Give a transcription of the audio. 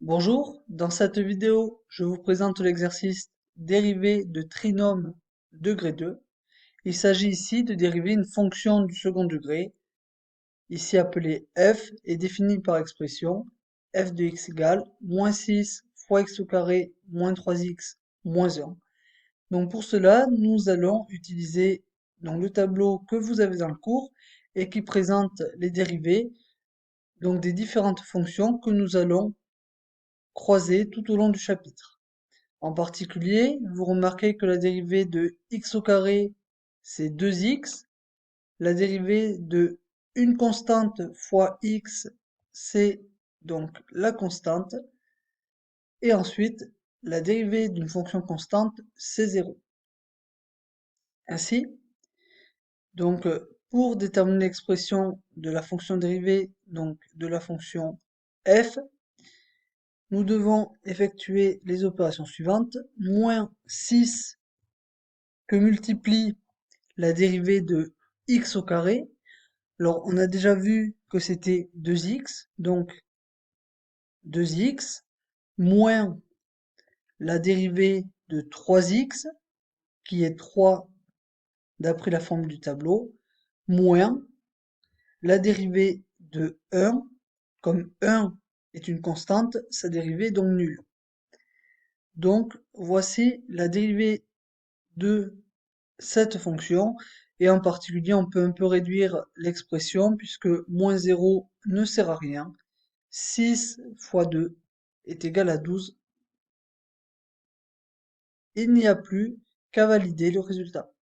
Bonjour, dans cette vidéo, je vous présente l'exercice dérivé de trinôme degré 2. Il s'agit ici de dériver une fonction du second degré, ici appelée f, et définie par expression f de x égale moins 6 fois x au carré moins 3x moins 1. Donc pour cela, nous allons utiliser le tableau que vous avez dans le cours et qui présente les dérivées des différentes fonctions que nous allons croiser tout au long du chapitre. En particulier, vous remarquez que la dérivée de x au carré, c'est 2x. La dérivée de une constante fois x, c'est donc la constante. Et ensuite, la dérivée d'une fonction constante, c'est 0. Ainsi, pour déterminer l'expression de la fonction dérivée, donc de la fonction f, nous devons effectuer les opérations suivantes. Moins 6 que multiplie la dérivée de x au carré. Alors, on a déjà vu que c'était 2x, donc 2x, moins la dérivée de 3x, qui est 3 d'après la formule du tableau, moins la dérivée de 1, comme 1 est une constante, sa dérivée est donc nulle. Donc, voici la dérivée de cette fonction, et en particulier, on peut un peu réduire l'expression, puisque moins 0 ne sert à rien. 6 fois 2 est égal à 12. Il n'y a plus qu'à valider le résultat.